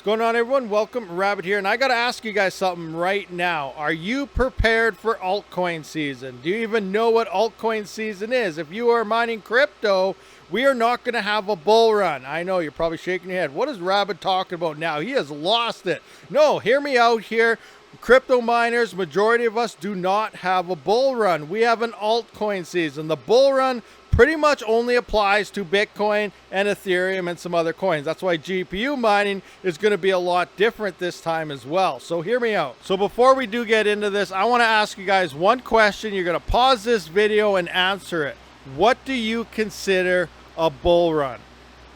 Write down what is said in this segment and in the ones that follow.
What's going on, everyone? Welcome, Rabid here, and I gotta ask you guys something right now. Are you prepared for altcoin season? Do you even know what altcoin season is? If you are mining crypto, we are not gonna have a bull run. I know you're probably shaking your head. What is Rabid talking about now? He has lost it. No, hear me out here. Crypto miners, majority of us do not have a bull run. We have an altcoin season. The bull run pretty much only applies to Bitcoin and Ethereum and some other coins. That's why GPU mining is going to be a lot different this time as well. So hear me out. So before we do get into this, I want to ask you guys one question. You're going to pause this video and answer it. What do you consider a bull run?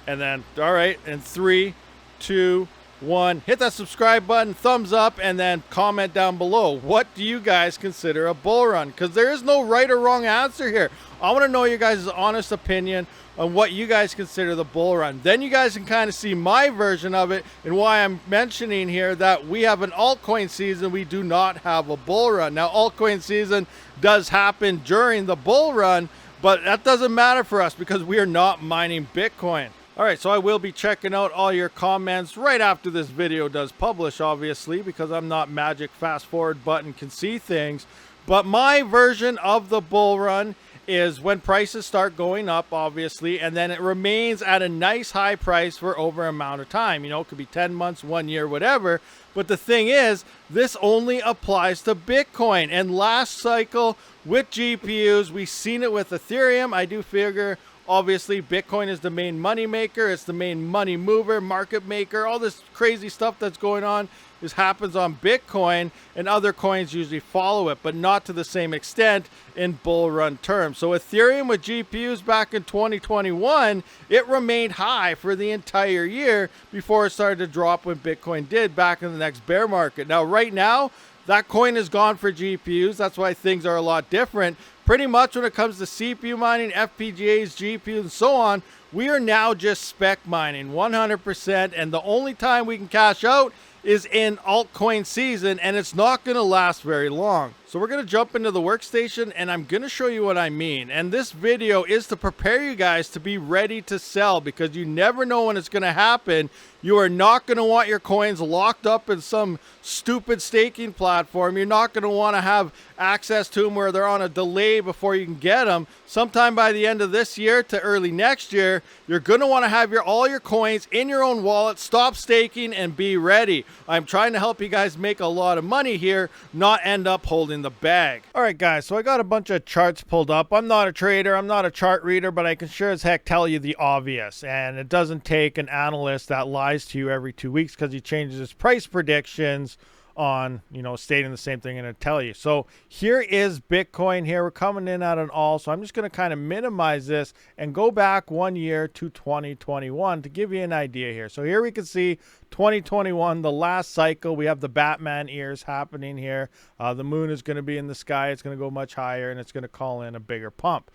And then, all right, in 3, 2, 1, hit that subscribe button, thumbs up, and then comment down below. What do you guys consider a bull run? Because there is no right or wrong answer here. I want to know your guys' honest opinion on what you guys consider the bull run. Then you guys can kind of see my version of it and why I'm mentioning here that we have an altcoin season. We do not have a bull run. Now, altcoin season does happen during the bull run, but that doesn't matter for us because we are not mining Bitcoin. All right, so I will be checking out all your comments right after this video does publish, obviously, because I'm not magic fast forward button can see things. But my version of the bull run is when prices start going up, obviously, and then it remains at a nice high price for over an amount of time. You know, it could be 10 months, 1 year, whatever. But the thing is, this only applies to Bitcoin. And last cycle with GPUs, we've seen it with Ethereum. I do figure, obviously, Bitcoin is the main money maker. It's the main money mover, market maker. All this crazy stuff that's going on happens on Bitcoin, and other coins usually follow it, but not to the same extent in bull run terms. So Ethereum with GPUs back in 2021, it remained high for the entire year before it started to drop when Bitcoin did back in the next bear market. Now, right now, that coin is gone for GPUs. That's why things are a lot different. Pretty much when it comes to CPU mining, FPGAs, GPUs, and so on, we are now just spec mining 100%. And the only time we can cash out is in altcoin season, and it's not going to last very long. So we're going to jump into the workstation, and I'm going to show you what I mean. And this video is to prepare you guys to be ready to sell, because you never know when it's going to happen. You are not going to want your coins locked up in some stupid staking platform. You're not going to want to have access to them where they're on a delay before you can get them. Sometime by the end of this year to early next year, you're going to want to have all your coins in your own wallet, stop staking, and be ready. I'm trying to help you guys make a lot of money here, not end up holding the bag. All right, guys, so I got a bunch of charts pulled up. I'm not a trader, I'm not a chart reader, but I can sure as heck tell you the obvious. And it doesn't take an analyst that lies to you every 2 weeks because he changes his price predictions on, you know, stating the same thing and it'll tell you. So here is Bitcoin here. We're coming in at an all. So I'm just going to kind of minimize this and go back 1 year to 2021 to give you an idea here. So here we can see 2021, the last cycle. We have the Batman ears happening here. The moon is going to be in the sky. It's going to go much higher, and it's going to call in a bigger pump.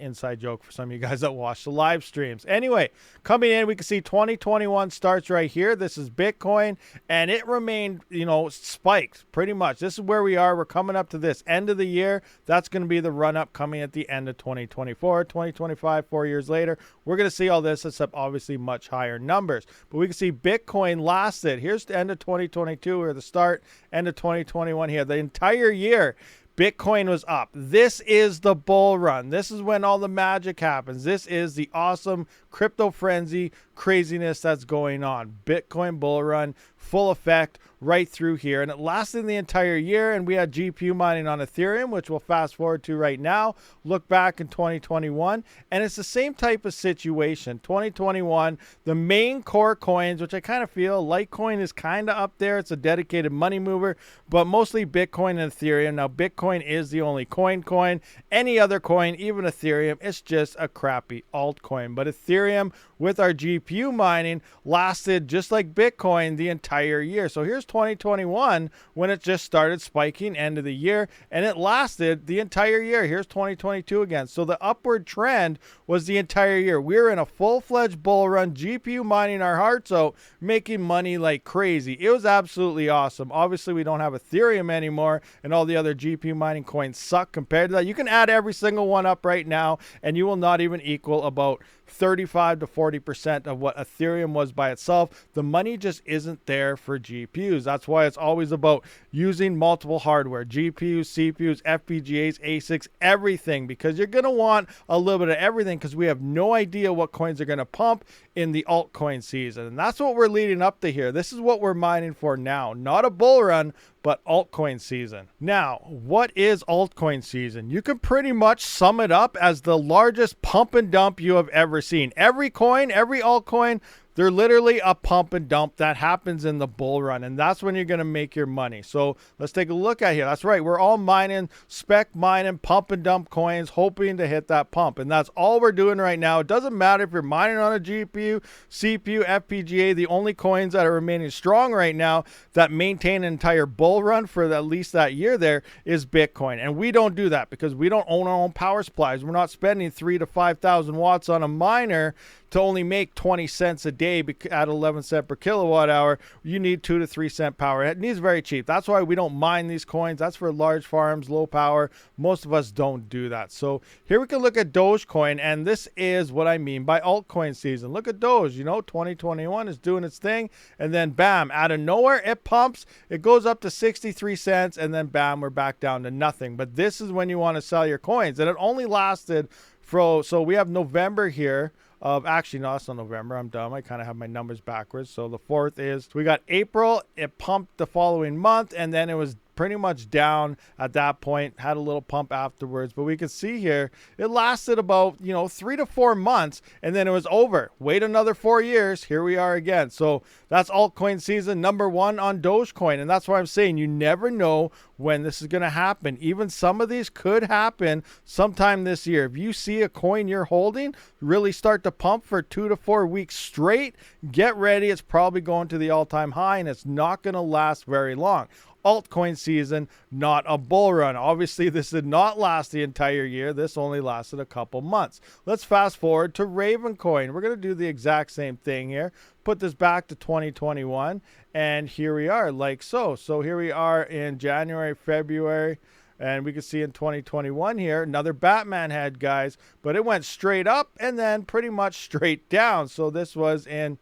Inside joke for some of you guys that watch the live streams. Anyway, coming in, we can see 2021 starts right here. This is Bitcoin, and it remained, you know, spiked pretty much. This is where we are. We're coming up to this end of the year. That's going to be the run-up coming at the end of 2024, 2025, 4 years later. We're going to see all this, except obviously much higher numbers. But we can see Bitcoin lasted. Here's the end of 2022 or the start, end of 2021 here. The entire year, Bitcoin was up. This is the bull run. This is when all the magic happens. This is the awesome crypto frenzy craziness that's going on. Bitcoin bull run, full effect right through here. And it lasted the entire year. And we had GPU mining on Ethereum, which we'll fast forward to right now. Look back in 2021. And it's the same type of situation. 2021, the main core coins, which I kind of feel Litecoin is kind of up there. It's a dedicated money mover, but mostly Bitcoin and Ethereum. Now, Bitcoin is the only coin. Any other coin, even Ethereum, it's just a crappy altcoin. But Ethereum with our GPU mining lasted just like Bitcoin the entire year. So here's 2021 when it just started spiking end of the year, and it lasted the entire year. Here's 2022 again. So the upward trend was the entire year. We're in a full-fledged bull run, GPU mining our hearts out, making money like crazy. It was absolutely awesome. Obviously, we don't have Ethereum anymore, and all the other GPU mining coins suck compared to that. You can add every single one up right now, and you will not even equal about 35 35 to 40% of what Ethereum was by itself. The money just isn't there for GPUs. That's why it's always about using multiple hardware, GPUs, CPUs, FPGAs, ASICs, everything, because you're going to want a little bit of everything, because we have no idea what coins are going to pump in the altcoin season. And that's what we're leading up to here. This is what we're mining for now, not a bull run, but altcoin season. Now, what is altcoin season? You can pretty much sum it up as the largest pump and dump you have ever seen. Every coin, every altcoin, they're literally a pump and dump that happens in the bull run, and that's when you're going to make your money. So let's take a look at here. That's right. We're all mining, spec mining, pump and dump coins, hoping to hit that pump. And that's all we're doing right now. It doesn't matter if you're mining on a GPU, CPU, FPGA. The only coins that are remaining strong right now that maintain an entire bull run for at least that year there is Bitcoin. And we don't do that because we don't own our own power supplies. We're not spending 3,000 to 5,000 watts on a miner to only make 20 cents a day at 11 cents per kilowatt hour. You need 2 to 3 cent power. It needs very cheap. That's why we don't mine these coins. That's for large farms, low power. Most of us don't do that. So here we can look at Dogecoin, and this is what I mean by altcoin season. Look at Doge, 2021 is doing its thing, and then bam, out of nowhere, it pumps. It goes up to 63 cents, and then bam, we're back down to nothing. But this is when you want to sell your coins, and it only lasted so we have November here. Actually, no, that's not November. I'm dumb. I kind of have my numbers backwards. So the 4th is, we got April. It pumped the following month, and then it was pretty much down at that point, had a little pump afterwards. But we can see here, it lasted about, 3 to 4 months, and then it was over. Wait another 4 years. Here we are again. So that's altcoin season #1 on Dogecoin. And that's why I'm saying you never know when this is going to happen. Even some of these could happen sometime this year. If you see a coin you're holding really start to pump for 2 to 4 weeks straight, get ready. It's probably going to the all-time high, and it's not going to last very long. Altcoin season, not a bull run. Obviously, this did not last the entire year. This only lasted a couple months. Let's fast forward to Ravencoin. We're going to do the exact same thing here. Put this back to 2021, and here we are, like so. So here we are in January, February, and we can see in 2021 here, another Batman head, guys, but it went straight up and then pretty much straight down. So this was in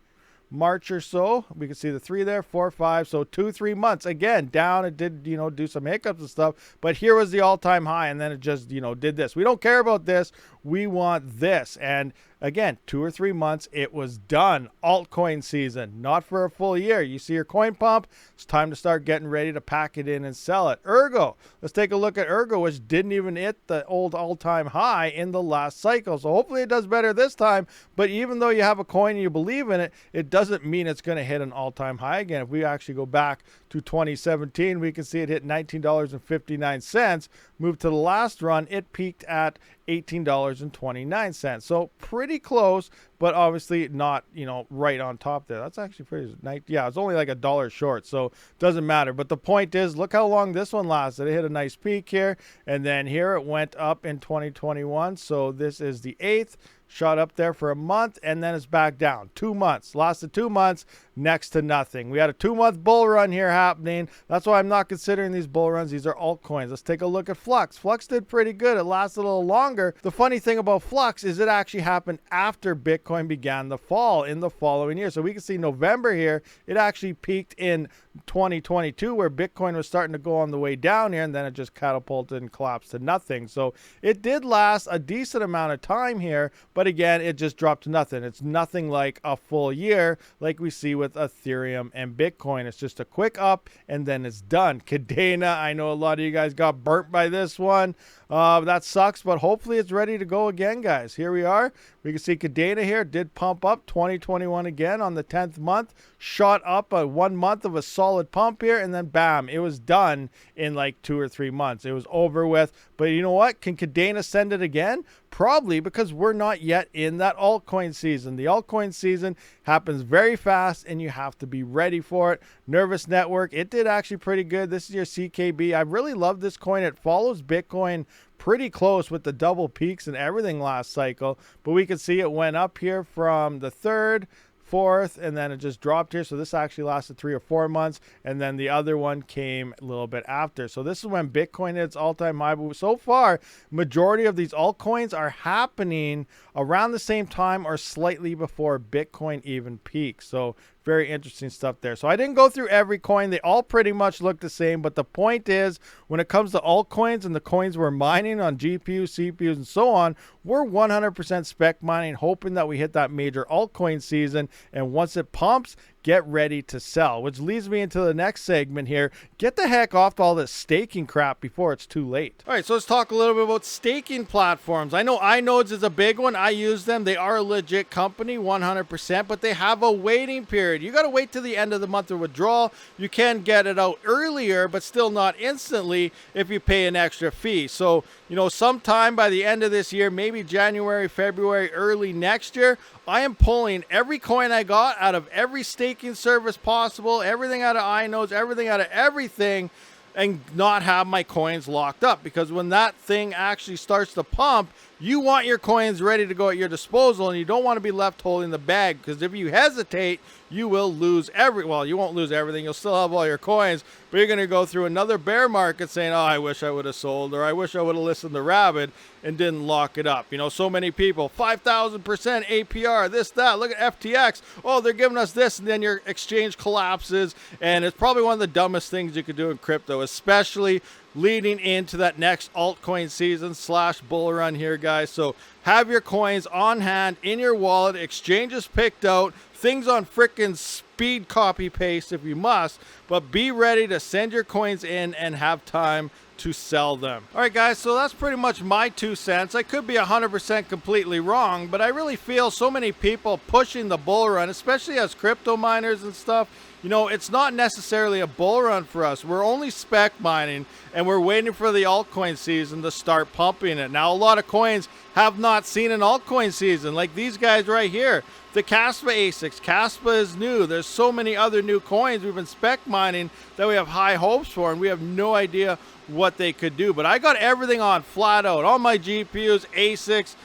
March or so. We can see the 3 there, 4, 5. So 2, 3 months again down. It did, do some hiccups and stuff, but here was the all-time high, and then it just, did this. We don't care about this. We want this. And again, 2 or 3 months, it was done. Altcoin season, not for a full year. You see your coin pump. It's time to start getting ready to pack it in and sell it. Ergo, let's take a look at Ergo, which didn't even hit the old all-time high in the last cycle. So hopefully it does better this time. But even though you have a coin and you believe in it, it doesn't mean it's going to hit an all-time high again. If we actually go back to 2017, we can see it hit $19.59. Moved to the last run, it peaked at $18.29. So pretty close, but obviously not, right on top there. That's actually pretty nice. Yeah, it's only like $1 short, so doesn't matter. But the point is, look how long this one lasted. It hit a nice peak here, and then here it went up in 2021. So this is the 8th. Shot up there for a month, and then it's back down. 2 months. Lasted 2 months, next to nothing. We had a 2-month bull run here happening. That's why I'm not considering these bull runs. These are altcoins. Let's take a look at Flux. Flux did pretty good. It lasted a little longer. The funny thing about Flux is it actually happened after Bitcoin began the fall in the following year. So we can see November here, it actually peaked in 2022 where Bitcoin was starting to go on the way down here, and then it just catapulted and collapsed to nothing. So it did last a decent amount of time here, but again, it just dropped to nothing. It's nothing like a full year like we see with Ethereum and Bitcoin. It's just a quick up and then it's done. Cadena, I know a lot of you guys got burnt by this one. That sucks, but hopefully it's ready to go again, guys. Here we are. We can see Cadena here did pump up 2021 again on the 10th month, shot up a 1 month of a solid pump here, and then bam, it was done in like 2 or 3 months. It was over with. But you know what? Can Cadena send it again? Probably, because we're not yet in that altcoin season. The altcoin season happens very fast, and you have to be ready for it. Nervous Network, it did actually pretty good. This is your CKB. I really love this coin. It follows Bitcoin pretty close with the double peaks and everything last cycle, but we can see it went up here from the 3rd, 4th, and then it just dropped here. So this actually lasted 3 or 4 months, and then the other one came a little bit after. So this is when Bitcoin hit its all-time high. But so far, majority of these altcoins are happening around the same time or slightly before Bitcoin even peaks. So very interesting stuff there. So I didn't go through every coin. They all pretty much look the same. But the point is, when it comes to altcoins and the coins we're mining on GPUs, CPUs, and so on, we're 100% spec mining, hoping that we hit that major altcoin season. And once it pumps, get ready to sell, which leads me into the next segment here. Get the heck off all this staking crap before it's too late. All right, so let's talk a little bit about staking platforms. I know iNodes is a big one. I use them. They are a legit company, 100%, but they have a waiting period. You got to wait till the end of the month of withdrawal. You can get it out earlier, but still not instantly if you pay an extra fee. So, you know, sometime by the end of this year, maybe January, February, early next year, I am pulling every coin I got out of every staking service possible, everything out of iNodes, everything out of everything, and not have my coins locked up. Because when that thing actually starts to pump, you want your coins ready to go at your disposal, and you don't want to be left holding the bag, because if you hesitate, you will lose well, you won't lose everything. You'll still have all your coins, but you're going to go through another bear market saying, oh, I wish I would have sold, or I wish I would have listened to Rabid and didn't lock it up. You know, so many people, 5,000% APR, this, that, look at FTX. Oh, they're giving us this, and then your exchange collapses, and it's probably one of the dumbest things you could do in crypto, especially leading into that next altcoin season / bull run here, guys. So have your coins on hand in your wallet, exchanges picked out, things on frickin' speed copy paste if you must, but be ready to send your coins in and have time to sell them. All right, guys, so that's pretty much my 2 cents. I could be 100% completely wrong, but I really feel so many people pushing the bull run, especially as crypto miners and stuff. You know, it's not necessarily a bull run for us. We're only spec mining, and we're waiting for the altcoin season to start pumping it. Now, a lot of coins have not seen an altcoin season, like these guys right here. The Kaspa ASICs. Kaspa is new. There's so many other new coins we've been spec mining that we have high hopes for, and we have no idea what they could do. But I got everything on flat out. All my GPUs, ASICs,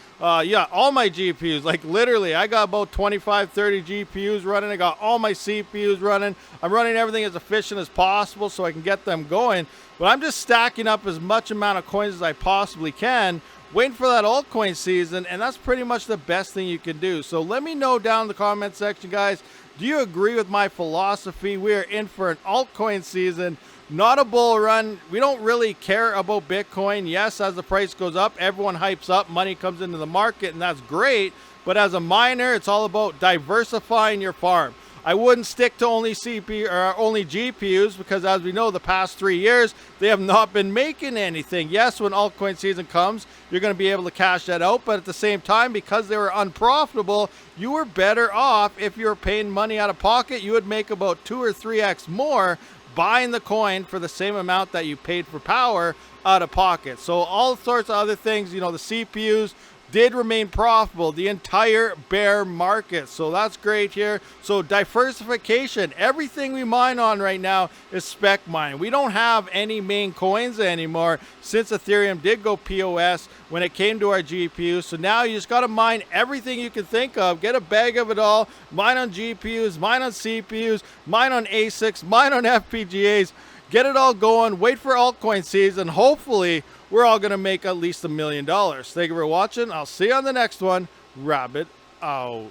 yeah, all my GPUs, like literally, I got about 25, 30 GPUs running. I got all my CPUs running. I'm running everything as efficient as possible so I can get them going. But I'm just stacking up as much amount of coins as I possibly can, waiting for that altcoin season, and that's pretty much the best thing you can do. So let me know down in the comment section, guys, do you agree with my philosophy? We are in for an altcoin season, not a bull run. We don't really care about Bitcoin. Yes, as the price goes up, everyone hypes up, money comes into the market, and that's great. But as a miner, it's all about diversifying your farm. I wouldn't stick to only GPUs, because as we know, the past 3 years, they have not been making anything. Yes, when altcoin season comes, you're going to be able to cash that out. But at the same time, because they were unprofitable, you were better off if you were paying money out of pocket. You would make about 2 or 3x more buying the coin for the same amount that you paid for power out of pocket. So all sorts of other things, you know, the CPUs did remain profitable the entire bear market. So that's great here. So diversification, everything we mine on right now is spec mine. We don't have any main coins anymore since Ethereum did go POS when it came to our GPUs. So now you just got to mine everything you can think of. Get a bag of it all. Mine on GPUs, mine on CPUs, mine on ASICs, mine on FPGAs. Get it all going. Wait for altcoin season. Hopefully, we're all going to make at least $1 million. Thank you for watching. I'll see you on the next one. Rabid out.